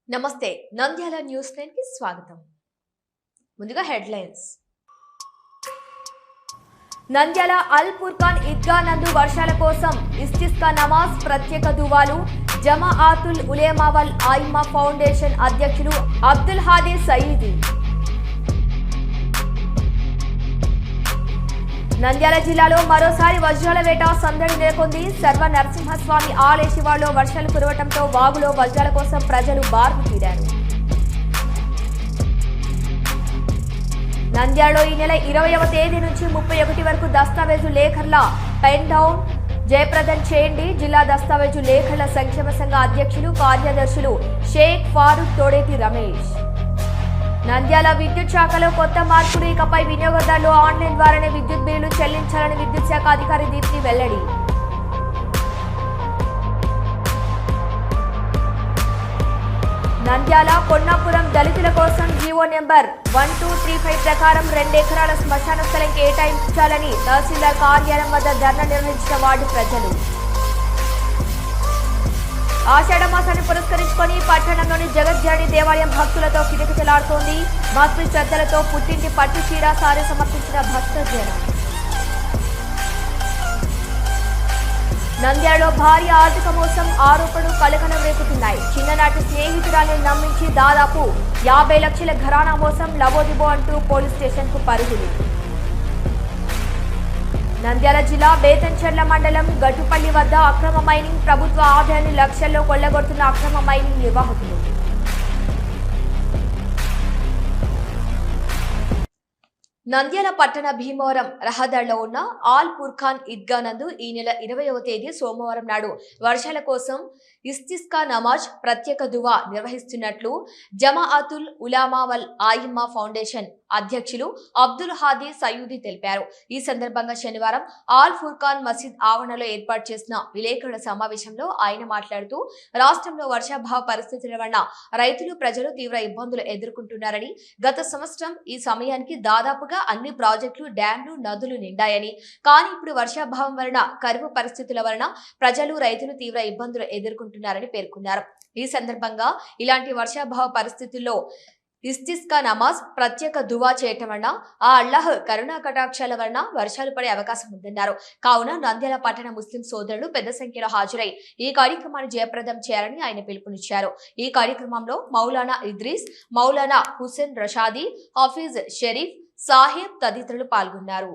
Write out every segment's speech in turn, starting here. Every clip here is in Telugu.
నమస్తే నంద్యాల న్యూస్ 9 కి స్వాగతం. ముందుగా హెడ్లైన్స్. నంద్యాల అల్ ఫుర్ఖాన్ ఈద్గా నందు వర్షాల కోసం ఇస్తిస్కా నమాజ్ ప్రత్యేక దువాలు. జమాఅతుల్ ఉలేమా వల్ ఆయిమ్మా ఫౌండేషన్ అధ్యక్షులు అబ్దుల్ హాదీ సయీదీ. నంద్యాల జిల్లాలో మరోసారి వజ్రాల వేట సందడి నెలకొంది. సర్వ నరసింహస్వామి ఆలయ శివార్లో వర్షాలు కురవడంతో వాగులో వజ్రాల కోసం ప్రజలు బారులు తీరారు. నంద్యాలలో ఈ నెల 20వ తేదీ నుంచి 31 వరకు దస్తావేజు లేఖర్ల పెన్ డౌన్ జయప్రదం చేయండి. జిల్లా దస్తావేజు లేఖర్ల సంక్షేమ సంఘ అధ్యక్షులు కార్యదర్శులు షేక్ ఫారూక్ తోడేటి రమేష్. నంద్యాల విద్యుత్ శాఖలో కొత్త మార్పులు. ఇకపై వినియోగదారులు ఆన్లైన్ ద్వారానే విద్యుత్ బిల్లులు చెల్లించాలని విద్యుత్ శాఖ అధికారి దీప్తి వెల్లడి. నంద్యాల కొన్నాపురం దళితుల కోసం జీవో నెంబర్ 1235 ప్రకారం 2 ఎకరాల శ్మశాన స్థలం కేటాయించాలని తహసీల్దార్ కార్యాలయం వద్ద ధర్నా నిర్వహించిన వార్డు ప్రజలు. ఆషాఢ మాసాన్ని పురస్కరించుకొని పట్టణంలోని జగజ్జనని దేవాలయం భక్తులతో కిటకిటలాడుతోంది. భక్తి శ్రద్ధలతో పుట్టింటి పట్టు చీర సారి సమర్పించిన భక్తజనం. నంద్యాలలో భారీ ఆర్థిక మోసం ఆరోపణలు కలకలం రేపుతున్నాయి. చిన్ననాటి స్నేహితురాలిని నమ్మించి దాదాపు 50 లక్షల ఘరానా మోసం లబోదిబో అంటూ పోలీస్ స్టేషన్ కు పరుగులు. నంద్యాల జిల్లా బేతంచెర్ల మండలం గట్టుపల్లి వద్ద అక్రమ మైనింగ్. ప్రభుత్వ ఆదాయాన్ని లక్షల్లో కొల్లగొడుతున్న అక్రమ మైనింగ్ నిర్వాహకులు. నంద్యాల పట్టణ భీమవరం రహదారిలో ఉన్న ఆల్ ఫుర్ఖాన్ ఈద్గా నందు ఈ నెల 20వ తేదీ సోమవారం నాడు వర్షాల కోసం ఇస్తిస్కా నమాజ్ ప్రత్యేక దువా నిర్వహిస్తున్నట్లు జమాఅతుల్ ఉలామా వల్ ఆయిమ్మా ఫౌండేషన్ అధ్యక్షులు అబ్దుల్ హాదీ సయీదీ తెలిపారు. ఈ సందర్భంగా శనివారం ఆల్ ఫుర్ఖాన్ మసీద్ ఆవరణలో ఏర్పాటు చేసిన విలేకరుల సమావేశంలో ఆయన మాట్లాడుతూ రాష్ట్రంలో వర్షాభావ పరిస్థితుల వలన రైతులు ప్రజలు తీవ్ర ఇబ్బందులు ఎదుర్కొంటున్నారని, గత సంవత్సరం ఈ సమయానికి దాదాపుగా అన్ని ప్రాజెక్టులు, డ్యాంలు, నదులు నిండాయని, కానీ ఇప్పుడు వర్షాభావం వలన కరువు పరిస్థితుల వలన ప్రజలు రైతులు తీవ్ర ఇబ్బందులు ఎదుర్కొంటున్నారని పేర్కొన్నారు. ఈ సందర్భంగా ఇలాంటి వర్షాభావ పరిస్థితుల్లో ఇస్తిస్కా నమాజ్ ప్రత్యేక దువా చేయటం వలన ఆ అల్లాహ్ కరుణా కటాక్షాల వలన వర్షాలు పడే అవకాశం ఉందన్నారు. కావున నంద్యాల పట్టణ ముస్లిం సోదరులు పెద్ద సంఖ్యలో హాజరై ఈ కార్యక్రమాన్ని జయప్రదం చేయాలని ఆయన పిలుపునిచ్చారు. ఈ కార్యక్రమంలో మౌలానా ఇద్రీస్, మౌలానా హుసేన్ రషాదీ, హఫీజ్ షరీఫ్ సాహిబ్ తదితరులు పాల్గొన్నారు.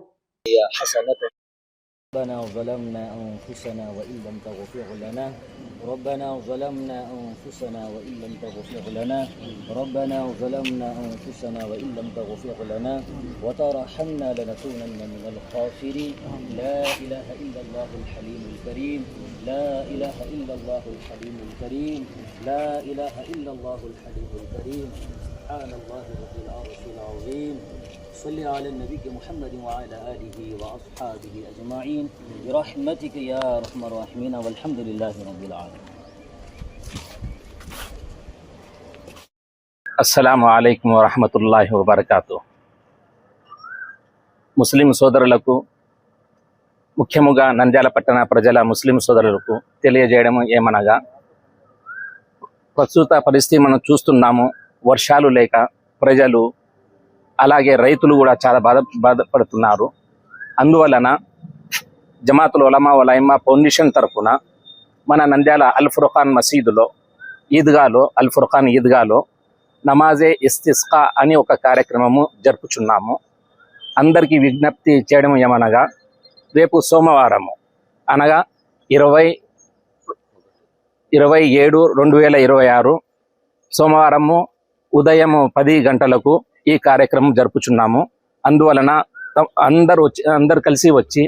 ربنا ظلمنا أنفسنا وإن لم تغفر لنا ربنا ظلمنا أنفسنا وإن لم تغفر لنا ربنا ظلمنا أنفسنا وإن لم تغفر لنا وترحمنا لنكونن من الخاسرين لا إله إلا الله الحليم الكريم لا إله إلا الله الحليم الكريم لا إله إلا الله الحليم الكريم سبحان الله رب العرش العظيم صل على النبي محمد وعلى آله وأصحابه أجمعين برحمتك يا أرحم الراحمين والحمد لله رب العالمين. అస్సలాము అలైకుం వరహమతుల్లాహి వబరకాతు. ముస్లిం సోదరులకు, ముఖ్యముగా నంద్యాల పట్టణ ప్రజల ముస్లిం సోదరులకు తెలియజేయడం ఏమనగా, ప్రస్తుత పరిస్థితి మనం చూస్తున్నాము. వర్షాలు లేక ప్రజలు అలాగే రైతులు కూడా చాలా బాధపడుతున్నారు. అందువలన జమాతుల్ ఉలమా వల్ ఆయిమ్మా ఫౌండేషన్ తరఫున మన నంద్యాల అల్ ఫుర్ఖాన్ మసీదులో అల్ ఫుర్ఖాన్ ఈద్గాలో నమాజే ఇస్తిస్కా అని ఒక కార్యక్రమము జరుపుచున్నాము. అందరికీ విజ్ఞప్తి చేయడం ఏమనగా, రేపు సోమవారము అనగా 20/7/2026 సోమవారము ఉదయం 10 గంటలకు ఈ కార్యక్రమం జరుపుచున్నాము. అందువలన అందరు కలిసి వచ్చి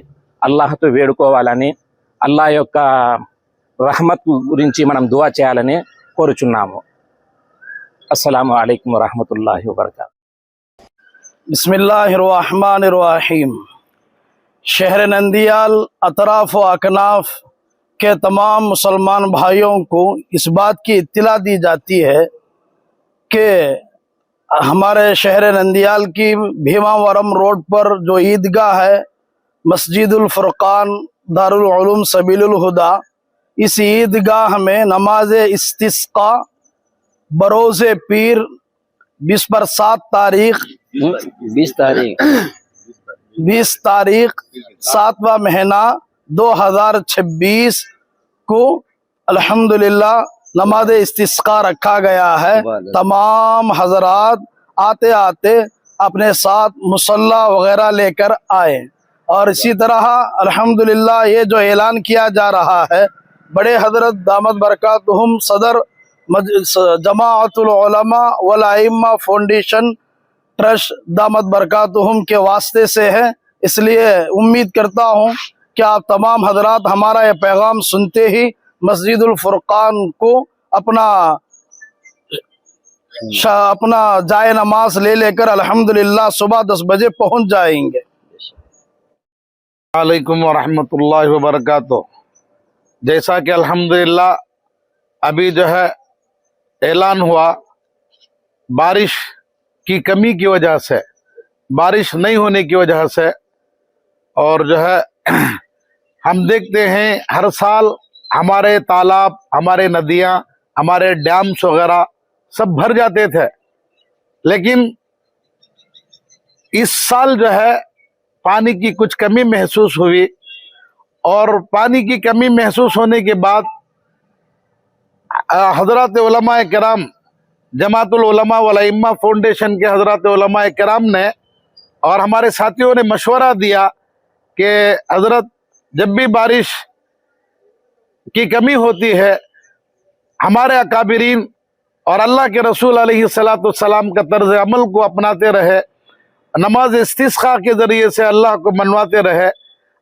అల్లాహ్తో వేడుకోవాలని, అల్లాహ్ యొక్క రహమత్ గురించి మనం దువా చేయాలని కోరుచున్నాము. అస్సలాము అలైకుం వరహమతుల్లాహి వబరకాతుహు. बिस्मिल्लाहिर रहमानिर रहीम। शहर नंदियाल, अतराफ व अकनाफ के तमाम मुसलमान भाइयों को इस बात की इत्तला दी जाती है कि हमारे शहर नंदियाल की भीमावरम रोड पर जो ईदगाह है मस्जिदुल फुरकान दारुल उलूम सबीलुल हुदा, इस ईदगाह में नमाज इस्तिस्का बरोज़े पीर 20 तारीख 7वां महीना 2026 को अल्हम्दुलिल्लाह नमाज इस्तिस्का रखा गया है। तमाम हजरात आते आते अपने साथ मुसल्ला वगैरह लेकर आए। और इसी तरह अल्हम्दुलिल्लाह ये जो ऐलान किया जा रहा है, बड़े हजरत दामद बरकातुहुम सदर जमाअतुल उलमा वल अइम्मा फाउंडेशन ट्रस्ट दामद बरकातुहुम के वास्ते से है। इसलिए उम्मीद करता हूँ कि आप तमाम हजरात हमारा ये पैगाम सुनते ही मस्जिदुल फुरकान को अपना जाए नमाज ले लेकर अल्हम्दुलिल्लाह सुबह 10 बजे पहुँच जाएंगे। वालेकुम वरहमतुल्लाहि वबरकातुह। जैसा कि अल्हम्दुलिल्लाह अभी जो है ऐलान हुआ, बारिश की कमी की वजह से, बारिश नहीं होने की वजह से, और जो है हम देखते हैं हर साल हमारे तालाब, हमारे नदियाँ, हमारे डैम्स वगैरह सब भर जाते थे। लेकिन इस साल जो है पानी की कुछ कमी महसूस हुई, और पानी की कमी महसूस होने के बाद हजरत उलमा किराम जमातुल उलमा वल अइम्मा फाउंडेशन के हजरत उलमा किराम ने और हमारे साथियों ने मशवरा दिया कि हजरत जब भी बारिश की कमी होती है, हमारे अकाबिरीन और अल्लाह के रसूल अलैहिस्सलाम का तर्ज अमल को अपनाते रहे, नमाज इस्तिस्का के ज़रिए से अल्लाह को मनवाते रहे।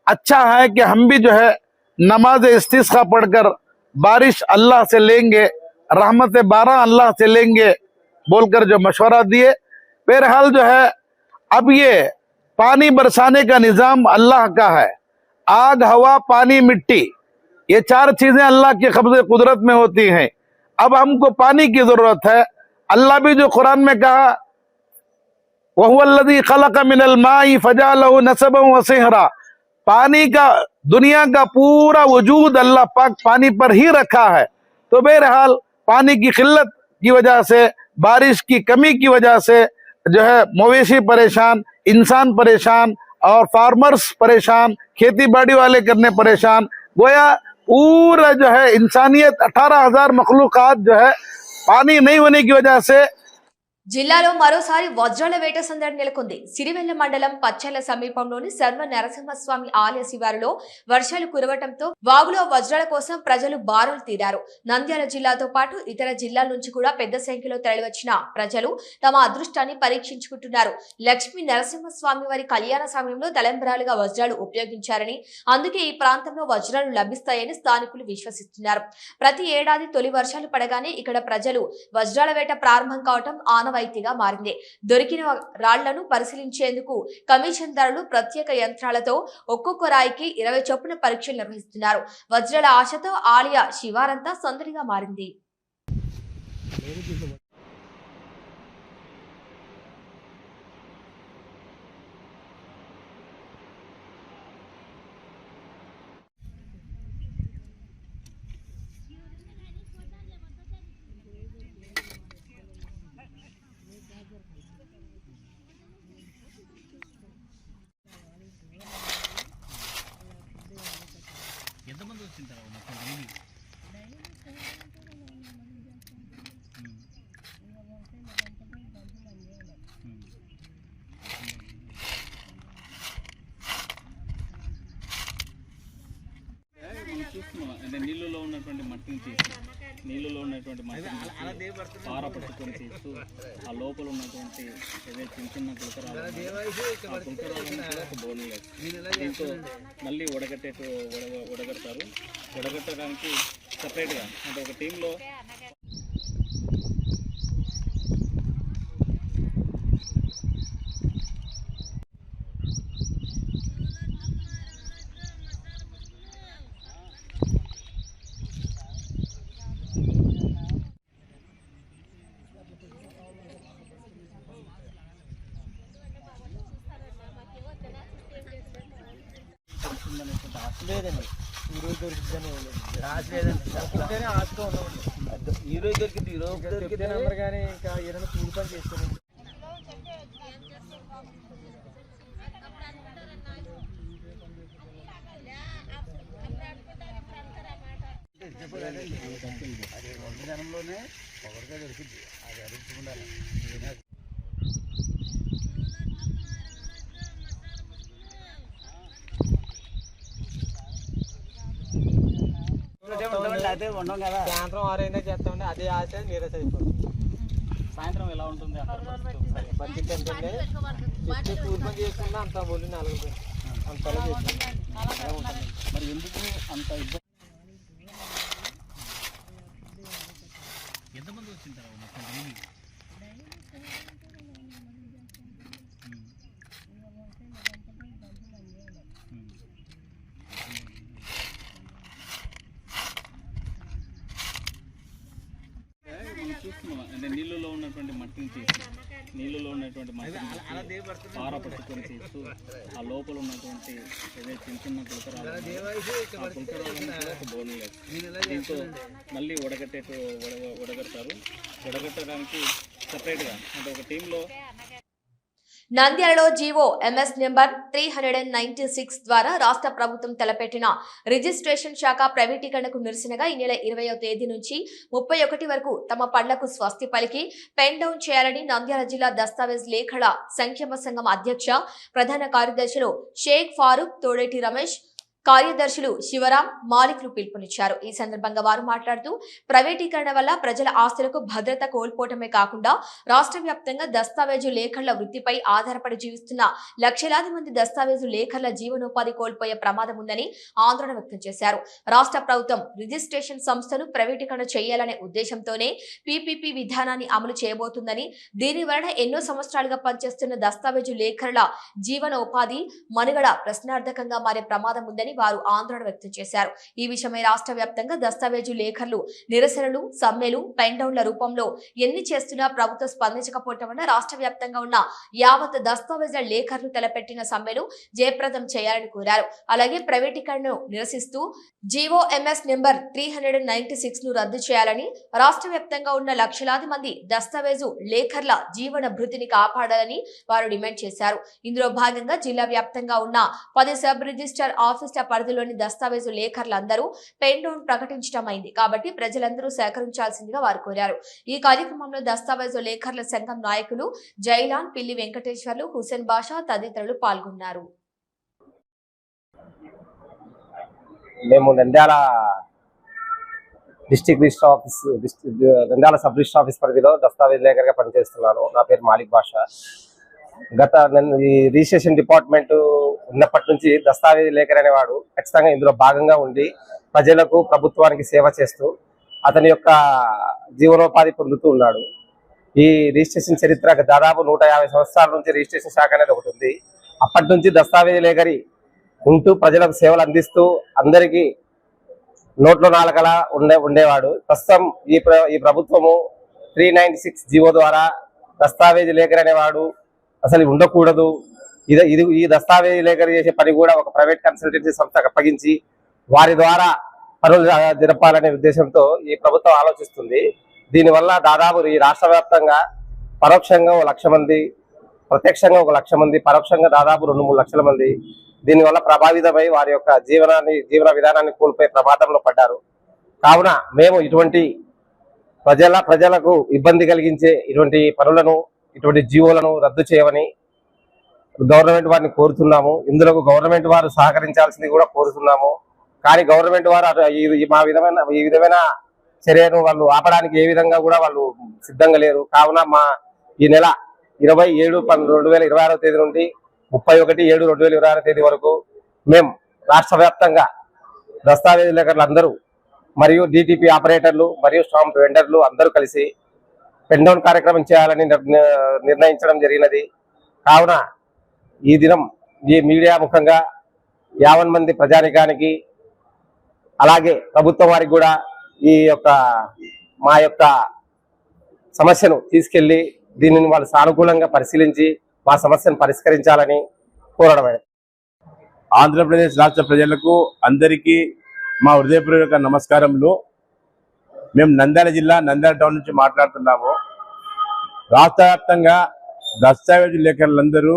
अच्छा है कि हम भी जो है नमाज इस्तिस्का पढ़कर बारिश अल्लाह से लेंगे, रहमत बारह अल्लाह से लेंगे बोलकर जो मशवरा दिए। बहरहाल जो है अब ये पानी बरसाने का निज़ाम अल्लाह का है। आग, हवा, पानी, मिट्टी, ये 4 चीज़ें अल्लाह के कब्ज़े कुदरत में होती हैं। अब हमको पानी की ज़रूरत है। अल्लाह भी जो कुरान में कहा, वहुवल्लज़ी खलक़ मिनल माई फजअलहु नसबन व सिहरा, पानी का, दुनिया का पूरा वजूद अल्लाह पाक पानी पर ही रखा है। तो बहरहाल पानी की किल्लत की वजह से, बारिश की कमी की वजह से जो है मवेशी परेशान, इंसान परेशान और फार्मर्स परेशान, खेती बाड़ी वाले करने परेशान। गोया पूरा जो है इंसानियत 18,000 मखलूकात जो है पानी नहीं होने की वजह से। జిల్లాలో మరోసారి వజ్రాల వేట సందడి నెలకొంది. సిరివెల్ల మండలం పచ్చల సమీపంలోని సర్వ నరసింహస్వామి ఆలయ శివారులో వర్షాలు కురవటంతో వాగులో వజ్రాల కోసం ప్రజలు బారులు తీరారు. నంద్యాల జిల్లాతో పాటు ఇతర జిల్లాల నుంచి కూడా పెద్ద సంఖ్యలో తరలివచ్చిన ప్రజలు తమ అదృష్టాన్ని పరీక్షించుకుంటున్నారు. లక్ష్మీ నరసింహస్వామి వారి కళ్యాణ సమయంలో తలంబరాలుగా వజ్రాలు ఉపయోగించారని, అందుకే ఈ ప్రాంతంలో వజ్రాలు లభిస్తాయని స్థానికులు విశ్వసిస్తున్నారు. ప్రతి ఏడాది తొలి వర్షాలు పడగానే ఇక్కడ ప్రజలు వజ్రాల వేట ప్రారంభం కావటం ఆనవాయితీగా మారింది. దొరికిన రాళ్లను పరిశీలించేందుకు కమిషన్దారులు ప్రత్యేక యంత్రాలతో ఒక్కొక్క రాయికి 20 చొప్పున పరీక్షలు నిర్వహిస్తున్నారు. వజ్రాల ఆశతో ఆలయ శివారంతా సందడిగా మారింది. అంటే నీళ్ళలో ఉన్నటువంటి మట్టిని తీసి, నీళ్ళలో ఉన్నటువంటి మట్టిని పార పట్టుకొని తీస్తూ ఆ లోపల ఉన్నటువంటి ఏదైతే చిన్న చిన్న గులకరాలు ఆ గులకరాలను కూడా ఒక బౌల్లో దీంతో మళ్ళీ ఉడగడతారు. ఉడగట్టడానికి సపరేట్గా అంటే ఒక టీంలో లేదండి, ఈరోజు దొరుకుతుందని రాసి లేదండి, ఆశగా ఉన్నాం. సాయంత్రం 6 చేస్తామండి, అదే ఆశ నీరస అయిపోతుంది. సాయంత్రం ఎలా ఉంటుంది అక్కడ బడ్జెట్ అంటే కూలి పని చేసుకున్నా అంత బోలి 4 అంత మరి ఎందుకు అంత ఇబ్బంది? ఎంతమంది వచ్చింటారు మొత్తం డైలీ? చూస్తున్నాం అంటే నీళ్ళలో ఉన్నటువంటి మట్టిని తీసి పార పట్టుకొని తీస్తూ ఆ లోపల ఉన్నటువంటి ఏదైతే చిన్న చిన్న పులకరాలు ఆ పులకరాలను కూడా ఒక బౌల్ లేదు. దీంతో మళ్ళీ వడగడతారు. వడగట్టడానికి సపరేట్గా అంటే ఒక టీంలో నంద్యాలలో జీవో ఎంఎస్ నెంబర్ 396 ద్వారా రాష్ట్ర ప్రభుత్వం తలపెట్టిన రిజిస్ట్రేషన్ శాఖ ప్రైవేటీకరణకు నిరసనగా ఈ నెల 20వ తేదీ నుంచి 31 వరకు తమ పనులకు స్వస్తి పలికి పెన్ డౌన్ చేయాలని నంద్యాల జిల్లా దస్తావేజ్ లేఖల సంక్షేమ సంఘం అధ్యక్ష ప్రధాన కార్యదర్శులు షేక్ ఫారూక్, తోడేటి రమేష్, కార్యదర్శులు శివరాం, మాలిక్లు పిలుపునిచ్చారు. ఈ సందర్భంగా వారు మాట్లాడుతూ ప్రైవేటీకరణ వల్ల ప్రజల ఆస్తులకు భద్రత కోల్పోవటమే కాకుండా రాష్ట్ర వ్యాప్తంగా దస్తావేజు లేఖర్ల వృత్తిపై ఆధారపడి జీవిస్తున్న లక్షలాది మంది దస్తావేజు లేఖర్ల జీవనోపాధి కోల్పోయే ప్రమాదం ఉందని ఆందోళన వ్యక్తం చేశారు. రాష్ట్ర ప్రభుత్వం రిజిస్ట్రేషన్ సంస్థను ప్రైవేటీకరణ చేయాలనే ఉద్దేశంతోనే పీపీపీ విధానాన్ని అమలు చేయబోతుందని, దీని వలన ఎన్నో సంవత్సరాలుగా పనిచేస్తున్న దస్తావేజు లేఖర్ల జీవనోపాధి మనుగడ ప్రశ్నార్థకంగా మారే ప్రమాదం ఉందని వారు ఆందోళన వ్యక్తం చేశారు. ఈ విషయమై రాష్ట్ర వ్యాప్తంగా దస్తావేజు లేఖర్లు నిరసనలు, సమ్మెలు, పెన్ డౌన్ల రూపంలో ఎన్ని చేస్తున్నా ప్రభుత్వం స్పందించకపోవటం వల్ల రాష్ట్ర వ్యాప్తంగా ఉన్న యావత్ దస్తావేజుల లేఖర్లు తలపెట్టిన సమ్మెను జయప్రదం చేయాలని కోరారు. అలాగే ప్రైవేటీకరణను నిరసిస్తూ జీవో ఎంఎస్ నెంబర్ 396 ను రద్దు చేయాలని, రాష్ట్ర వ్యాప్తంగా ఉన్న లక్షలాది మంది దస్తావేజు లేఖర్ల జీవన భృతిని కాపాడాలని వారు డిమాండ్ చేశారు. ఇందులో భాగంగా జిల్లా వ్యాప్తంగా ఉన్న 10 సబ్ రిజిస్టర్ ఆఫీసుల పరిధిలోని దస్తావేజు లేఖర్లందరూ పెన్ డౌన్ ప్రకటించడమైంది కాబట్టి ప్రజలందరూ సహకరించాల్సిందిగా వారు కోరారు. ఈ కార్యక్రమంలో దస్తావేజు లేఖర్ల సంఘం నాయకులు జైలాన్, పిల్లి వెంకటేశ్వర్లు, హుసేన్ బాషా తదితరులు పాల్గొన్నారు. మేము Nandyal district register office Nandyal sub register office పరిధిలో దస్తావేజ్ లేఖర్గా పనిచేస్తున్నాను. నా పేరు మాలిక్ బాషా. గత ఈ రిజిస్ట్రేషన్ డిపార్ట్మెంట్ ఉన్నప్పటి నుంచి దస్తావేజ్ లేఖర్ అనేవాడు ఖచ్చితంగా ఇందులో భాగంగా ఉండి ప్రజలకు, ప్రభుత్వానికి సేవ చేస్తూ అతని యొక్క జీవనోపాధి పొందుతూ ఉన్నాడు. ఈ రిజిస్ట్రేషన్ చరిత్ర దాదాపు 150 సంవత్సరాల నుంచి రిజిస్ట్రేషన్ శాఖ అనేది ఒకటి ఉంది. అప్పటి నుంచి దస్తావేజ్ లేఖరి ఉంటూ ప్రజలకు సేవలు అందిస్తూ అందరికీ నోట్లో నాలుకలా ఉండేవాడు. ప్రస్తుతం ఈ ప్రభుత్వము 396 జీవో ద్వారా దస్తావేజ్ లేఖర్ అనేవాడు అసలు ఉండకూడదు. ఈ దస్తావేజ్ లేఖరు చేసే పని కూడా ఒక ప్రైవేట్ కన్సల్టెన్సీ సంస్థకు అప్పగించి వారి ద్వారా పనులు జరపాలనే ఉద్దేశంతో ఈ ప్రభుత్వం ఆలోచిస్తుంది. దీనివల్ల దాదాపు ఈ రాష్ట్ర వ్యాప్తంగా పరోక్షంగా 1 లక్ష మంది, ప్రత్యక్షంగా 1 లక్ష మంది, పరోక్షంగా దాదాపు 2-3 లక్షల మంది దీనివల్ల ప్రభావితమై వారి యొక్క జీవన విధానాన్ని కోల్పోయే ప్రమాదంలో పడ్డారు. కావున మేము ఇటువంటి ప్రజలకు ఇబ్బంది కలిగించే ఇటువంటి పనులను, ఇటువంటి జీవోలను రద్దు చేయమని గవర్నమెంట్ వారిని కోరుతున్నాము. ఇందులో గవర్నమెంట్ వారు సహకరించాల్సింది కూడా కోరుతున్నాము. కానీ గవర్నమెంట్ వారు ఈ విధమైన చర్యను వాళ్ళు ఆపడానికి ఏ విధంగా కూడా వాళ్ళు సిద్ధంగా లేరు. కావున ఈ నెల 27/2026 తేదీ నుండి 31/7/2026 తేదీ వరకు మేము రాష్ట్ర వ్యాప్తంగా దస్తావేజ్ లేఖర్లు అందరూ మరియు డిటిపి ఆపరేటర్లు మరియు స్టాంప్ వెండర్లు అందరూ కలిసి పెన్ డౌన్ కార్యక్రమం చేయాలని నిర్ణయించడం జరిగినది. కావున ఈ దినం ఈ మీడియా ముఖంగా 50 మంది ప్రజానికానికి అలాగే ప్రభుత్వం వారికి కూడా మా యొక్క సమస్యను తీసుకెళ్లి దీనిని వాళ్ళు సానుకూలంగా పరిశీలించి మా సమస్యను పరిష్కరించాలని కోరడం. ఆంధ్రప్రదేశ్ రాష్ట్ర ప్రజలకు అందరికీ మా హృదయపూర్వక నమస్కారములు. మేము నంద్యాల జిల్లా నంద్యాల టౌన్ నుంచి మాట్లాడుతున్నాము. రాష్ట్ర వ్యాప్తంగా దస్తావేజు లేఖరులందరూ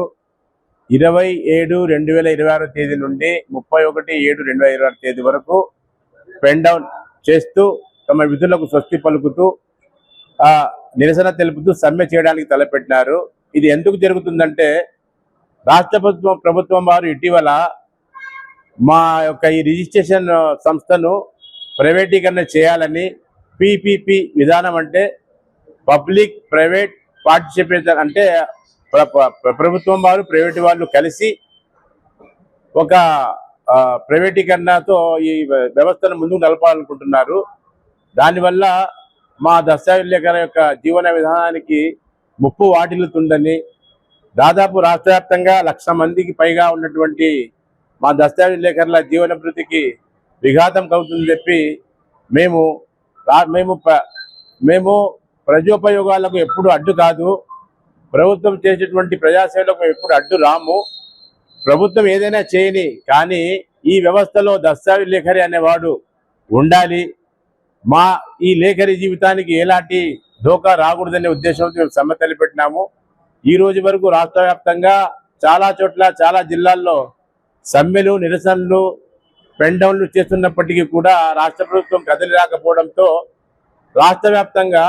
27/2026 తేదీ నుండి 31/7/2026 తేదీ వరకు పెన్ డౌన్ చేస్తూ తమ విధులకు స్వస్తి పలుకుతూ నిరసన తెలుపుతూ సమ్మె చేయడానికి తలపెట్టినారు. ఇది ఎందుకు జరుగుతుందంటే రాష్ట్ర ప్రభుత్వం వారు ఇటీవల మా యొక్క ఈ రిజిస్ట్రేషన్ సంస్థను ప్రైవేటీకరణ చేయాలని పిపిపి విధానం అంటే పబ్లిక్ ప్రైవేట్ పార్టిసిపేషన్ అంటే ప్రభుత్వం వారు ప్రైవేట్ వాళ్ళు కలిసి ఒక ప్రైవేటీకరణతో ఈ వ్యవస్థను ముందుకు నడపాలనుకుంటున్నారు. దానివల్ల మా దస్తావేజ్ లేఖల యొక్క జీవన విధానానికి ముప్పు వాటిల్లుతుందని, దాదాపు రాష్ట్ర వ్యాప్తంగా 1,00,000 మందికి పైగా ఉన్నటువంటి మా దస్తావేజ్ లేఖల జీవన భృతికి విఘాతం కలుగుతుందని చెప్పి మేము ప్రజోపయోగాలకు ఎప్పుడు అడ్డు కాదు, ప్రభుత్వం చేసేటువంటి ప్రజాసేవలకు ఎప్పుడు అడ్డు రాము. ప్రభుత్వం ఏదైనా చేయని, కానీ ఈ వ్యవస్థలో దస్తావేజ్ లేఖరి అనేవాడు ఉండాలి. మా ఈ లేఖరి జీవితానికి ఎలాంటి ధోకా రాకూడదనే ఉద్దేశంతో మేము సమ్మె తలపెట్టినాము. ఈ రోజు వరకు రాష్ట్ర వ్యాప్తంగా చాలా చోట్ల చాలా జిల్లాల్లో సమ్మెలు, నిరసనలు, పెన్ డౌన్లు చేస్తున్నప్పటికీ కూడా రాష్ట్ర ప్రభుత్వం కదిలి రాకపోవడంతో రాష్ట్ర వ్యాప్తంగా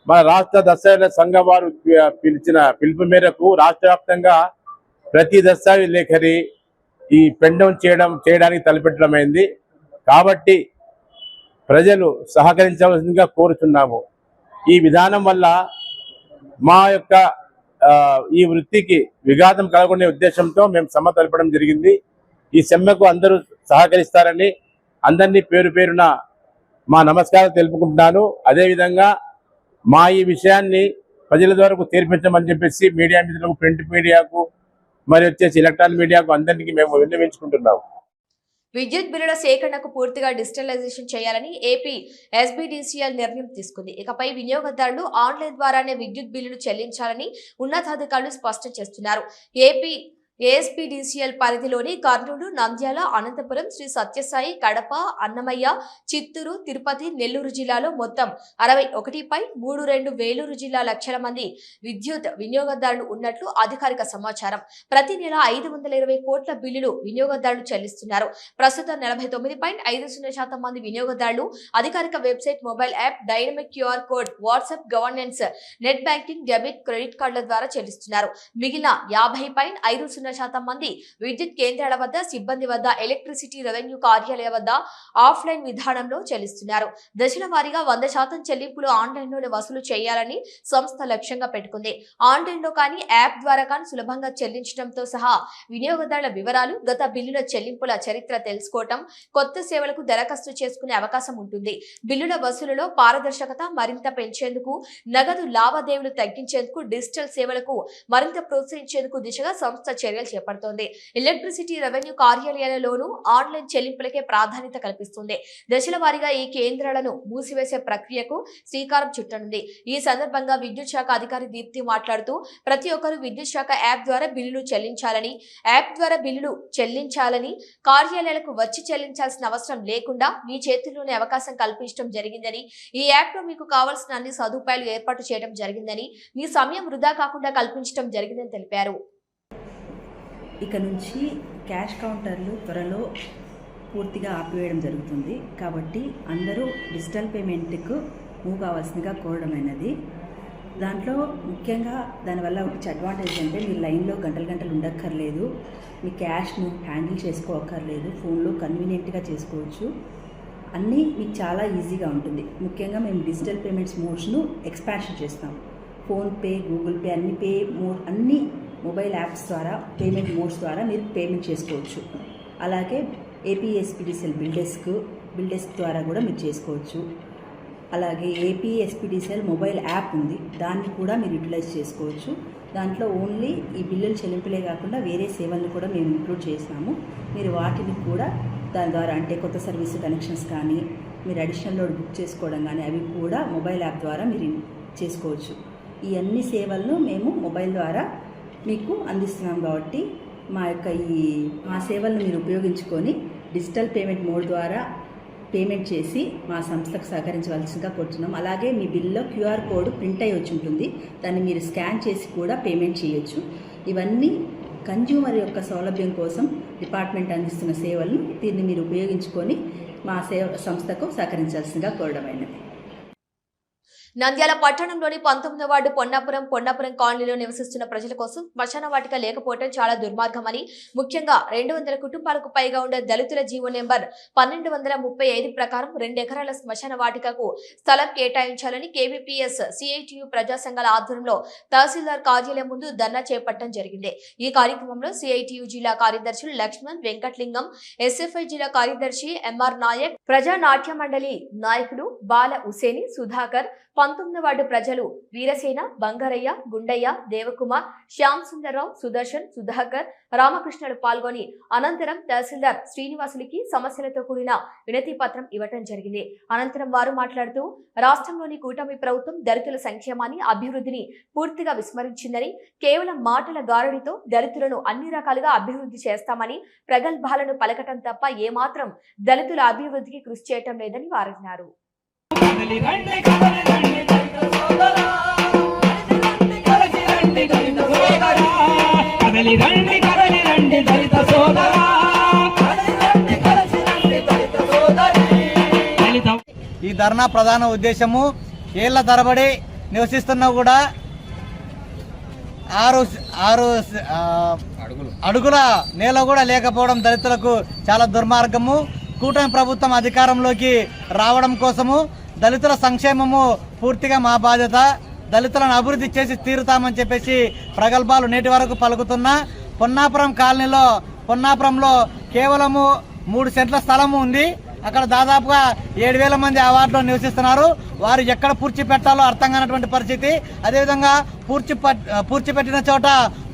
మన రాష్ట్ర దస్తావేజ్ సంఘం వారు పిలిచిన పిలుపు మేరకు రాష్ట్ర వ్యాప్తంగా ప్రతి దస్తావేజ్ లేఖరి ఈ పెన్ డౌన్ చేయడానికి తలపెట్టడమైంది. కాబట్టి ప్రజలు సహకరించవలసిందిగా కోరుతున్నాము. ఈ విధానం వల్ల మా యొక్క ఈ వృత్తికి విఘాతం కలగొనే ఉద్దేశంతో మేము సమ్మె తెలపడం జరిగింది. ఈ సమ్మెకు అందరూ సహకరిస్తారని అందరినీ పేరు పేరున మా నమస్కారం తెలుపుకుంటున్నాను. అదేవిధంగా మా ఈ విషయాన్ని ప్రజల ద్వారా తీర్పించమని చెప్పేసి మీడియా మిత్రులకు, ప్రింట్ మీడియాకు, మరి వచ్చేసి ఎలక్ట్రానిక్ మీడియాకు అందరికీ మేము విన్నవించుకుంటున్నాము. విద్యుత్ బిల్లుల సేకరణకు పూర్తిగా డిజిటలైజేషన్ చేయాలని ఏపీ ఎస్బీడీసీఎల్ నిర్ణయం తీసుకుంది. ఇకపై వినియోగదారులు ఆన్లైన్ ద్వారానే విద్యుత్ బిల్లులు చెల్లించాలని ఉన్నతాధికారులు స్పష్టం చేస్తున్నారు. ఏపీ ఏఎస్పీడీసీఎల్ పరిధిలోని కర్నూలు, నంద్యాల, అనంతపురం, శ్రీ సత్యసాయి, కడప, అన్నమయ్య, చిత్తూరు, తిరుపతి, నెల్లూరు జిల్లాలో మొత్తం 61.32 వేలూరు జిల్లా లక్షల మంది విద్యుత్ వినియోగదారులు ఉన్నట్లు అధికారిక సమాచారం. ప్రతి నెల 520 కోట్ల బిల్లులు వినియోగదారులు చెల్లిస్తున్నారు. ప్రస్తుతం 49.50% మంది వినియోగదారులు అధికారిక website, mobile app, dynamic QR code, WhatsApp, governance, net banking, debit, credit కార్డుల ద్వారా చెల్లిస్తున్నారు. మిగిలిన 50.50% మంది విద్యుత్ కేంద్రాల వద్ద, సిబ్బంది వద్ద, ఎలక్ట్రిసిటీ రెవెన్యూ కార్యాలయ వద్ద ఆఫ్లైన్ విధానంలో చెల్లిస్తున్నారు. దశల వారీగా 100% చెల్లింపులు ఆన్లైన్లోనే వసూలు చేయాలని సంస్థ లక్ష్యంగా పెట్టుకుంది. ఆన్లైన్లో కానీ, యాప్ ద్వారా కానీ సులభంగా చెల్లించడంతో సహా వినియోగదారుల వివరాలు, గత బిల్లుల చెల్లింపుల చరిత్ర తెలుసుకోవటం, కొత్త సేవలకు దరఖాస్తు చేసుకునే అవకాశం ఉంటుంది. బిల్లుల వసూలులో పారదర్శకత మరింత పెంచేందుకు, నగదు లావాదేవీలు తగ్గించేందుకు, డిజిటల్ సేవలకు మరింత ప్రోత్సహించేందుకు దిశగా సంస్థ చర్యలు చేపడుతోంది. ఎలక్ట్రిసిటీ రెవెన్యూ కార్యాలయాలలోనూ ఆన్లైన్ చెల్లింపులకే ప్రాధాన్యత కల్పిస్తుంది. దశల వారీగా ఈ కేంద్రాలను మూసివేసే ప్రక్రియకు శ్రీకారం చుట్టనుంది. ఈ సందర్భంగా విద్యుత్ శాఖ అధికారి దీప్తి మాట్లాడుతూ, ప్రతి ఒక్కరూ విద్యుత్ శాఖ యాప్ ద్వారా బిల్లులు చెల్లించాలని, కార్యాలయాలకు వచ్చి చెల్లించాల్సిన అవసరం లేకుండా మీ చేతుల్లోనే అవకాశం కల్పించడం జరిగిందని, ఈ యాప్ లో మీకు కావాల్సిన అన్ని సదుపాయాలు ఏర్పాటు చేయడం జరిగిందని, మీ సమయం వృధా కాకుండా కల్పించడం జరిగిందని తెలిపారు. ఇక నుంచి క్యాష్ కౌంటర్లు త్వరలో పూర్తిగా ఆపివేయడం జరుగుతుంది. కాబట్టి అందరూ డిజిటల్ పేమెంట్కు మూవ్ కావాల్సిందిగా కోరడమైనది. దాంట్లో ముఖ్యంగా దానివల్ల ఒక అడ్వాంటేజ్ అంటే మీరు లైన్లో గంటలు ఉండక్కర్లేదు, మీ క్యాష్ను హ్యాండిల్ చేసుకోక్కర్లేదు, ఫోన్లో కన్వీనియంట్గా చేసుకోవచ్చు. అన్నీ మీకు చాలా ఈజీగా ఉంటుంది. ముఖ్యంగా మేము డిజిటల్ పేమెంట్స్ మోడ్స్ను ఎక్స్పాన్షన్ చేస్తాం. ఫోన్పే, గూగుల్ పే, అన్ని మొబైల్ యాప్స్ ద్వారా, పేమెంట్ మోడ్స్ ద్వారా మీరు పేమెంట్ చేసుకోవచ్చు. అలాగే ఏపీఎస్పీడీసీఎల్ బిల్ డెస్క్ ద్వారా కూడా మీరు చేసుకోవచ్చు. అలాగే ఏపీఎస్పీడీసీఎల్ మొబైల్ యాప్ ఉంది, దాన్ని కూడా మీరు యూటిలైజ్ చేసుకోవచ్చు. దాంట్లో ఓన్లీ ఈ బిల్లులు చెల్లింపులే కాకుండా వేరే సేవలను కూడా మేము ఇంక్లూడ్ చేసాము. మీరు వాటిని కూడా దాని ద్వారా, అంటే కొత్త సర్వీస్ కనెక్షన్స్ కానీ, మీరు అడిషనల్ లోడ్ బుక్ చేసుకోవడం కానీ, అవి కూడా మొబైల్ యాప్ ద్వారా మీరు చేసుకోవచ్చు. ఈ అన్ని సేవలను మేము మొబైల్ ద్వారా మీకు అందిస్తున్నాం. కాబట్టి మా సేవలను మీరు ఉపయోగించుకొని డిజిటల్ పేమెంట్ మోడ్ ద్వారా పేమెంట్ చేసి మా సంస్థకు సహకరించవలసిందిగా కోరుతున్నాం. అలాగే మీ బిల్లో క్యూఆర్ కోడ్ ప్రింట్ అయ్యి వచ్చి ఉంటుంది, దాన్ని మీరు స్కాన్ చేసి కూడా పేమెంట్ చేయొచ్చు. ఇవన్నీ కన్జ్యూమర్ యొక్క సౌలభ్యం కోసం డిపార్ట్మెంట్ అందిస్తున్న సేవలను దీన్ని మీరు ఉపయోగించుకొని మా సంస్థకు సహకరించాల్సిందిగా కోరడమైనది. నంద్యాల పట్టణంలోని 19వ వార్డు పొన్నాపురం కాలనీలో నివసిస్తున్న ప్రజల కోసం శ్మశాన వాటిక లేకపోవడం చాలా దుర్మార్గమని, ముఖ్యంగా 200 కుటుంబాలకు పైగా ఉండే దళితుల జీవో నెంబర్ 1235 ప్రకారం 2 ఎకరాల శ్మశాన వాటికకు స్థలం కేటాయించాలని కేవీపీఎస్ సిఐటియు ప్రజా సంఘాల ఆధ్వర్యంలో తహసీల్దార్ కార్యాలయం ముందు ధర్నా చేపట్టడం జరిగింది. ఈ కార్యక్రమంలో సిఐటియు జిల్లా కార్యదర్శులు లక్ష్మణ్, వెంకట్లింగం, ఎస్ఎఫ్ఐ జిల్లా కార్యదర్శి ఎంఆర్ నాయక్, ప్రజా నాట్య మండలి నాయకులు బాల హుసేని, సుధాకర్, 19వ వార్డు ప్రజలు వీరసేన, బంగారయ్య, గుండయ్య, దేవకుమార్, శ్యామ్ సుందర్రావు, సుదర్శన్, సుధాకర్, రామకృష్ణులు పాల్గొని అనంతరం తహసీల్దార్ శ్రీనివాసులకి సమస్యలతో కూడిన వినతి పత్రం ఇవ్వటం జరిగింది. అనంతరం వారు మాట్లాడుతూ రాష్ట్రంలోని కూటమి ప్రభుత్వం దళితుల సంక్షేమాన్ని, అభివృద్ధిని పూర్తిగా విస్మరించిందని, కేవలం మాటల గారడితో దళితులను అన్ని రకాలుగా అభివృద్ధి చేస్తామని ప్రగల్భాలను పలకటం తప్ప ఏమాత్రం దళితుల అభివృద్ధికి కృషి చేయటం లేదని వారు అన్నారు. ఈ ధర్నా ప్రధాన ఉద్దేశము ఏళ్ల తరబడి నివసిస్తున్నా కూడా 6 అడుగుల నేల కూడా లేకపోవడం దళితులకు చాలా దుర్మార్గము. కూటమి ప్రభుత్వం అధికారంలోకి రావడం కోసము దళితుల సంక్షేమము పూర్తిగా మా బాధ్యత, దళితులను అభివృద్ధి చేసి తీరుతామని చెప్పేసి ప్రగల్భాలు నేటి వరకు పలుకుతున్న పొన్నాపురం కాలనీలో, పొన్నాపురంలో కేవలము 3 సెంట్ల స్థలము ఉంది. అక్కడ దాదాపుగా 7,000 మంది ఆ వార్డులో నివసిస్తున్నారు. వారు ఎక్కడ పూడ్చిపెట్టాలో అర్థం కానటువంటి పరిస్థితి. అదేవిధంగా పూడ్చిపెట్టిన చోట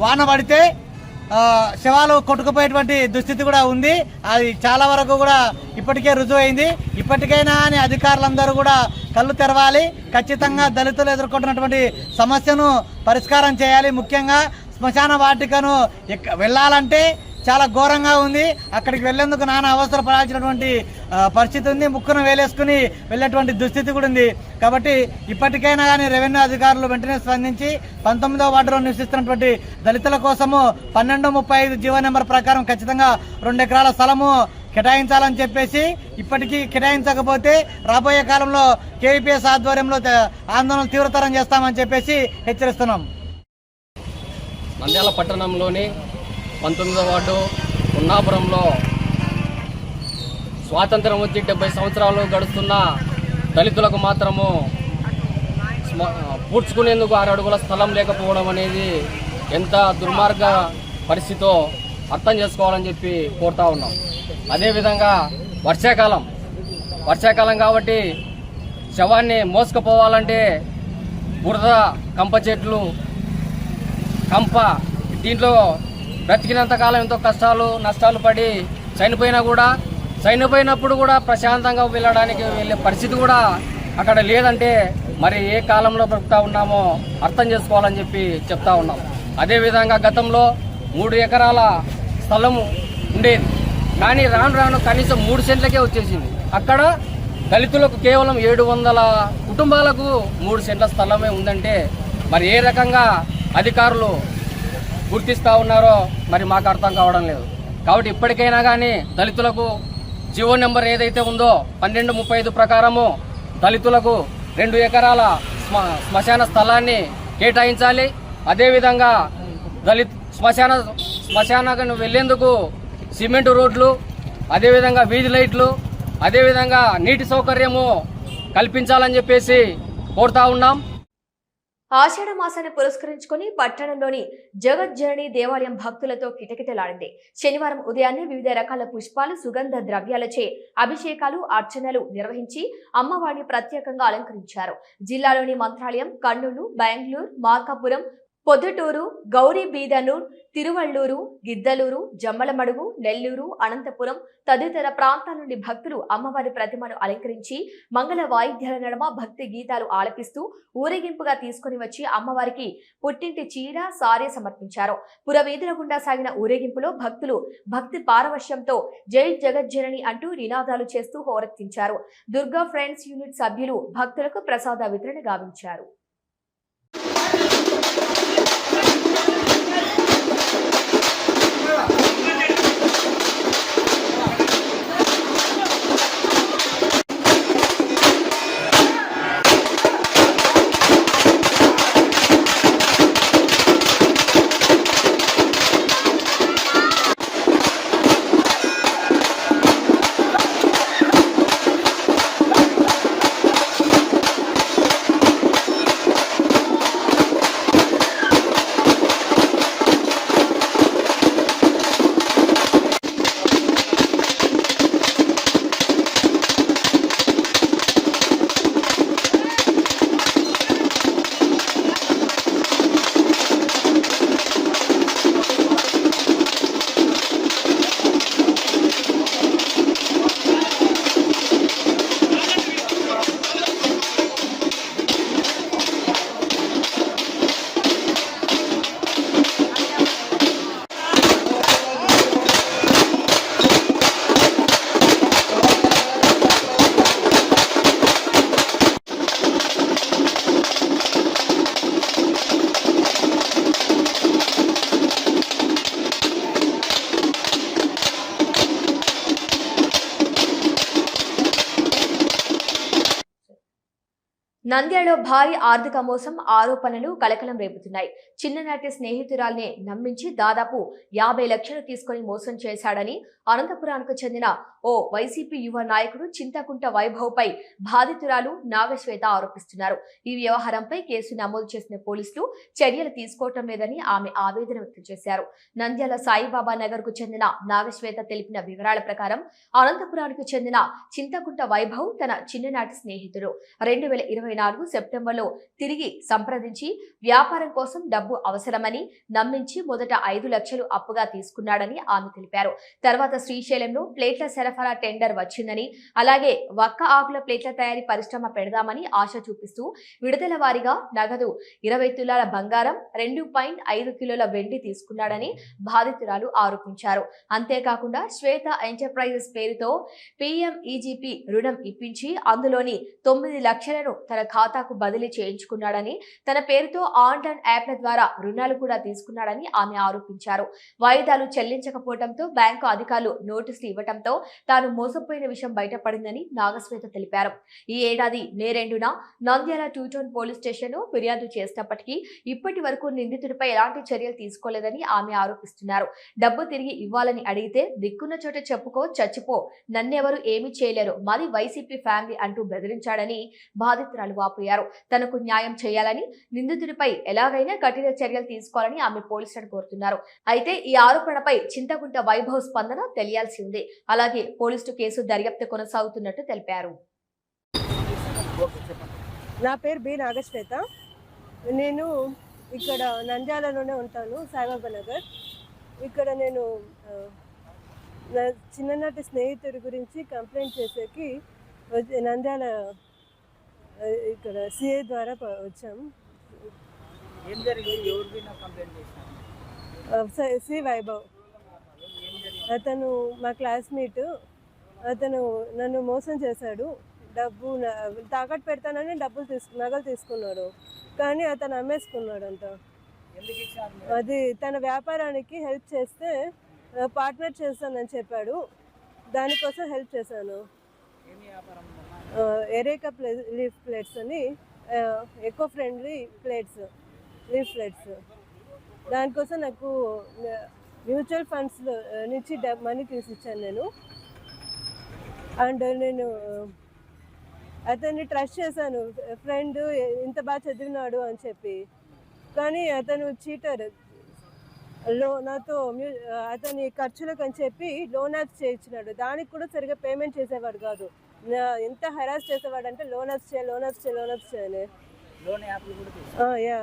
వాన పడితే శవాలు కొట్టుకుపోయేటువంటి దుస్థితి కూడా ఉంది. అది చాలా వరకు కూడా ఇప్పటికే రుజువు అయింది. ఇప్పటికైనా అని అధికారులందరూ కూడా కళ్ళు తెరవాలి. ఖచ్చితంగా దళితులు ఎదుర్కొంటున్నటువంటి సమస్యను పరిష్కారం చేయాలి. ముఖ్యంగా శ్మశాన వాటికను వెళ్ళాలంటే చాలా ఘోరంగా ఉంది. అక్కడికి వెళ్లేందుకు నానా అవసరం పడాల్సినటువంటి పరిస్థితి ఉంది. ముక్కును వేలేసుకుని వెళ్ళేటువంటి దుస్థితి కూడా ఉంది. కాబట్టి ఇప్పటికైనా కానీ రెవెన్యూ అధికారులు వెంటనే స్పందించి 19వ వార్డులో నివసిస్తున్నటువంటి దళితుల కోసము 1235 జీవో నెంబర్ ప్రకారం ఖచ్చితంగా 2 ఎకరాల స్థలము కేటాయించాలని చెప్పేసి, ఇప్పటికీ కేటాయించకపోతే రాబోయే కాలంలో కేవీపీఎస్ ఆధ్వర్యంలో ఆందోళన తీవ్రతరం చేస్తామని చెప్పేసి హెచ్చరిస్తున్నాం. నంద్యాల పట్టణంలోని 19వ వార్డు పొన్నాపురంలో స్వాతంత్రం వచ్చి 70 సంవత్సరాలు గడుస్తున్న దళితులకు మాత్రము పూడ్చుకునేందుకు 6 అడుగుల స్థలం లేకపోవడం అనేది ఎంత దుర్మార్గ పరిస్థితో అర్థం చేసుకోవాలని చెప్పి కోరుతా ఉన్నాం. అదేవిధంగా వర్షాకాలం కాబట్టి శవాన్ని మోసుకుపోవాలంటే బురద, కంప చెట్లు, కంప, దీంట్లో బ్రతికినంత కాలం ఎంతో నష్టాలు పడి చనిపోయినప్పుడు కూడా ప్రశాంతంగా వెళ్ళే పరిస్థితి కూడా అక్కడ లేదంటే మరి ఏ కాలంలో బ్రతుకుతా ఉన్నామో అర్థం చేసుకోవాలని చెప్పి చెప్తా ఉన్నాం. అదేవిధంగా గతంలో 3 ఎకరాల స్థలము ఉండేది, కానీ రాను కనీసం 3 సెంట్లకే వచ్చేసింది. అక్కడ దళితులకు కేవలం 700 కుటుంబాలకు 3 సెంట్ల స్థలమే ఉందంటే మరి ఏ రకంగా అధికారులు గుర్తిస్తూ ఉన్నారో మరి మాకు అర్థం కావడం లేదు. కాబట్టి ఇప్పటికైనా కానీ దళితులకు జీవో నెంబర్ ఏదైతే ఉందో 1235 ప్రకారము దళితులకు 2 ఎకరాల శ్మశాన స్థలాన్ని కేటాయించాలి. అదేవిధంగా శ్మశానానికి వెళ్లేందుకు సిమెంట్ రోడ్లు, అదేవిధంగా వీధి లైట్లు, అదేవిధంగా నీటి సౌకర్యము కల్పించాలని చెప్పేసి కోరుతా ఉన్నాం. ఆషాఢ మాసాన్ని పురస్కరించుకొని పట్టణంలోని జగజ్జనని దేవాలయం భక్తులతో కిటకిటలాడింది. శనివారం ఉదయాన్నే వివిధ రకాల పుష్పాలు, సుగంధ ద్రవ్యాలచే అభిషేకాలు, అర్చనలు నిర్వహించి అమ్మవారిని ప్రత్యేకంగా అలంకరించారు. జిల్లాలోని మంత్రాలయం, కర్నూలు, బెంగళూరు, మార్కాపురం, పొద్దుటూరు, గౌరీబీదనూర్, తిరువళ్ళూరు, గిద్దలూరు, జమ్మలమడుగు, నెల్లూరు, అనంతపురం తదితర ప్రాంతాల నుండి భక్తులు అమ్మవారి ప్రతిమను అలంకరించి మంగళ వాయిద్యాల నడుమ భక్తి గీతాలు ఆలపిస్తూ ఊరేగింపుగా తీసుకుని వచ్చి అమ్మవారికి పుట్టింటి చీర, సారీ సమర్పించారు. పురవీధుల గుండా సాగిన ఊరేగింపులో భక్తులు భక్తి పారవశ్యంతో జై జగజ్జనని అంటూ నినాదాలు చేస్తూ హోరెత్తించారు. దుర్గా ఫ్రెండ్స్ యూనిట్ సభ్యులు భక్తులకు ప్రసాద వితరణ గావించారు. నంద్యాలలో భారీ ఆర్థిక మోసం ఆరోపణలు కలకలం రేపుతున్నాయి. చిన్ననాటి స్నేహితురాల్ని నమ్మించి దాదాపు 50 లక్షలు తీసుకుని మోసం చేశాడని అనంతపురానికి చెందిన ఓ వైసీపీ యువ నాయకుడు చింతకుంట వైభవ్ పై బాధితురాలు నాగశ్వేత ఆరోపిస్తున్నారు. ఈ వ్యవహారంపై కేసు నమోదు చేసిన పోలీసులు చర్యలు తీసుకోవటం లేదని ఆమె ఆవేదన వ్యక్తం చేశారు. నంద్యాల సాయిబాబా నగర్ కు చెందిన నాగశ్వేత తెలిపిన వివరాల ప్రకారం అనంతపురానికి చెందిన చింతకుంట వైభవ్ తన చిన్ననాటి స్నేహితుడు 2024 సెప్టెంబర్లో తిరిగి సంప్రదించి వ్యాపారం కోసం డబ్బు అవసరమని నమ్మించి మొదట 5 లక్షలు అప్పుగా తీసుకున్నాడని ఆమె తెలిపారు. తర్వాత శ్రీశైలంలో ప్లేట్ల సరఫరా టెండర్ వచ్చిందని, అలాగే వక్క ఆకుల ప్లేట్ల తయారీ పరిశ్రమ పెడదామని ఆశ చూపిస్తూ విడుదల వారీగా నగదు 20 తులాల బంగారం, 2.5 కిలోల వెండి తీసుకున్నాడని బాధితురాలు ఆరోపించారు. అంతేకాకుండా శ్వేత ఎంటర్ప్రైజెస్ పేరుతో PMEGP రుణం ఇప్పించి అందులోని 9 లక్షలను తన ఖాతాకు బదిలీ చేయించుకున్నాడని, తన పేరుతో ఆన్లైన్ యాప్ల ద్వారా రుణాలు కూడా తీసుకున్నాడని ఆమె ఆరోపించారు. వాయిదాలు చెల్లించకపోవడంతో బ్యాంకు అధికారులు నోటీసులు ఇవ్వడంతో తాను మోసపోయిన విషయం బయటపడిందని నాగశ్వేత తెలిపారు. ఈ ఏడాది మే 2న నంద్యాల 2 టౌన్ పోలీస్ స్టేషన్ ఫిర్యాదు చేసినప్పటికీ ఇప్పటి వరకు నిందితుడిపై ఎలాంటి చర్యలు తీసుకోలేదని ఆమె ఆరోపిస్తున్నారు. డబ్బు తిరిగి ఇవ్వాలని అడిగితే దిక్కున్న చోట చెప్పుకో, చచ్చిపో, నన్నెవరు ఏమీ చేయలేరు, మాది వైసీపీ ఫ్యామిలీ అంటూ బెదిరించాడని బాధితురాలు వాపోయారు. తనకు న్యాయం చేయాలని, నిందితుడిపై ఎలాగైనా కఠిన చర్యలు తీసుకోవాలని ఆమె పోలీసులను కోరుతున్నారు. అయితే ఈ ఆరోపణపై చింతకుంట వైభవ్ స్పందన తెలియాల్సి ఉంది. అలాగే పోలీసులు కేసు దర్యాప్తు కొనసాగుతున్నట్టు తెలిపారు. నా పేరు బి నాగశ్వేత. నేను ఇక్కడ నంద్యాలలోనే ఉంటాను, సాయిబాబా నగర్. ఇక్కడ నేను నా చిన్ననాటి స్నేహితుడి గురించి కంప్లైంట్ చేసేకి నంద్యాల ఇక్కడ సిఐ ద్వారా వచ్చాము. సి వైభవ్ అతను మా క్లాస్మేట్. అతను నన్ను మోసం చేశాడు. డబ్బు తాకట్టు పెడతానని నగలు తీసుకున్నాడు, కానీ అతను అమ్మేసుకున్నాడు అంట. అది తన వ్యాపారానికి హెల్ప్ చేస్తే పార్ట్నర్ చేస్తానని చెప్పాడు. దానికోసం హెల్ప్ చేశాను. ఎరేకా లీఫ్ ప్లేట్స్ అని, eco friendly plates, leaf plates. దానికోసం నాకు మ్యూచువల్ ఫండ్స్ నుంచి మనీ తీసిచ్చాను నేను. అండ్ నేను అతన్ని ట్రస్ట్ చేశాను, ఫ్రెండ్ ఇంత బాగా చదివినాడు అని చెప్పి. కానీ అతను చీటర్. నాతో అతని ఖర్చులకు అని చెప్పి లోన్ యాప్స్ చేయించినాడు. దానికి కూడా సరిగా పేమెంట్ చేసేవాడు కాదు. ఎంత హెరాస్ చేసేవాడు అంటే లోన్ యాప్స్ చేయని. యా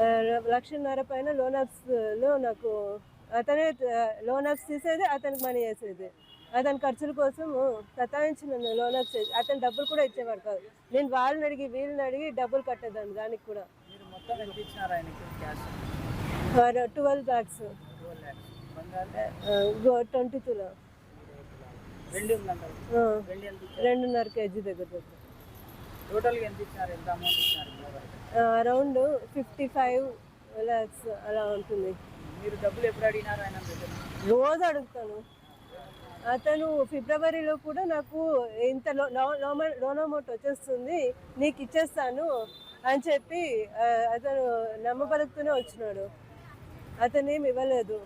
1,50,000 పైన లోన్ యాప్స్లో నాకు అతనే లోన్ యాప్స్ తీసేది, అతనికి మనీ వేసేది. అతని ఖర్చుల కోసం సతాయించిన లోన్ యాప్స్ అతను డబ్బులు కూడా ఇచ్చేవాడు కాదు. నేను వాళ్ళని అడిగి వీళ్ళని అడిగి డబ్బులు కట్టేదాన్ని. దానికి కూడా 12 lakhs 22లో 2.5 kg దగ్గర అరౌండ్ 55 lakhs అలా ఉంటుంది. రోజు అడుగుతాను. అతను ఫిబ్రవరిలో కూడా నాకు ఇంత లోన్ అమౌంట్ వచ్చేస్తుంది, నీకు ఇచ్చేస్తాను అని చెప్పి అతను నమ్మబలుకుతూనే వచ్చినాడు. అతను ఏమి ఇవ్వలేదు.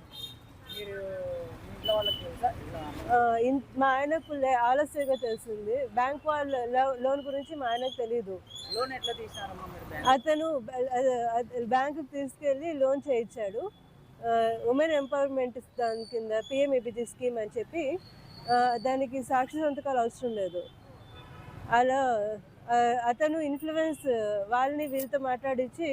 మా ఆయనకు ఆలస్యంగా తెలిసింది. బ్యాంక్ వాళ్ళ లోన్ గురించి మా ఆయనకు తెలీదు. అతను బ్యాంకుకి తీసుకెళ్ళి లోన్ చేయించాడు. ఉమెన్ ఎంపవర్మెంట్ దాని కింద PMEBG స్కీమ్ అని చెప్పి దానికి సాక్షి సంతకాలు అవసరం లేదు. అలా అతను ఇన్ఫ్లుయెన్స్ వాళ్ళని వీళ్ళతో మాట్లాడించి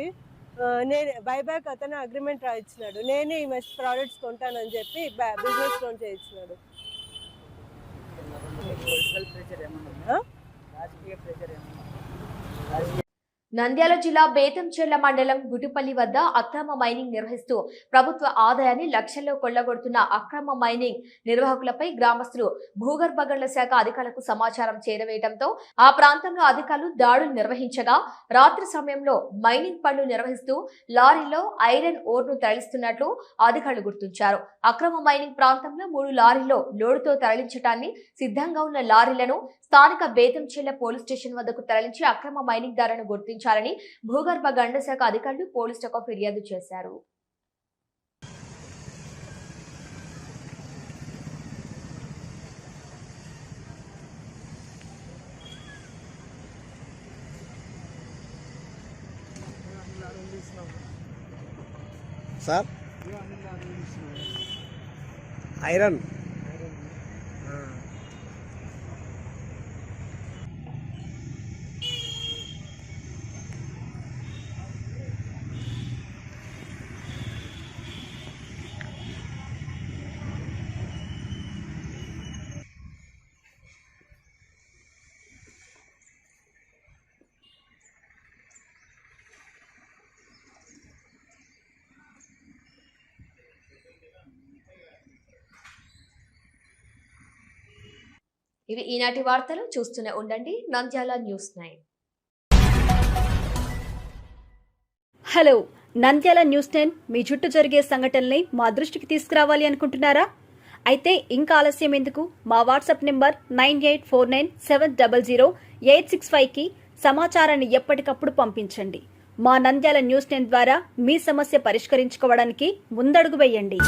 నేను బైబ్యాక్ అతను అగ్రిమెంట్ రాయించినాడు. నేనే ఈ మస్ట్ ప్రోడక్ట్స్ కొంటానని చెప్పి బిజినెస్ లోన్ చేయించినాడు. నంద్యాల జిల్లా బేతంచెర్ల మండలం గుటిపల్లి వద్ద అక్రమ మైనింగ్ నిర్వహిస్తూ ప్రభుత్వ ఆదాయాన్ని లక్షల్లో కొల్లగొడుతున్న అక్రమ మైనింగ్ నిర్వాహకులపై గ్రామస్తులు భూగర్భ గనుల శాఖ అధికారులకు సమాచారం చేరవేయడంతో ఆ ప్రాంతంలో అధికారులు దాడులు నిర్వహించగా రాత్రి సమయంలో మైనింగ్ పనులు నిర్వహిస్తూ లారీలో ఐరన్ ఓర్ ను తరలిస్తున్నట్లు అధికారులు గుర్తించారు. అక్రమ మైనింగ్ ప్రాంతంలో 3 లారీల్లో లోడుతో తరలించడాన్ని సిద్ధంగా ఉన్న లారీలను స్థానిక బేతంచెర్ల పోలీస్ స్టేషన్ వద్దకు తరలించి అక్రమ మైనింగ్ దారులను గుర్తించాలని భూగర్భ గనుల శాఖ అధికారులు పోలీసులకు ఫిర్యాదు చేశారు. సార్ ఐరన్ ఇవి ఈనాటి వార్తలు. చూస్తూనే ఉండండి Nandyal news 9. Hello, Nandyal news 10 మీ చుట్టూ జరిగే సంఘటనల్ని మా దృష్టికి తీసుకురావాలి అనుకుంటున్నారా? అయితే ఇంకా ఆలస్యం ఎందుకు? మా వాట్సాప్ నెంబర్ 9849700865కి సమాచారాన్ని ఎప్పటికప్పుడు పంపించండి. మా నంద్యాల న్యూస్ 10 ద్వారా మీ సమస్య పరిష్కరించుకోవడానికి ముందడుగు వేయండి.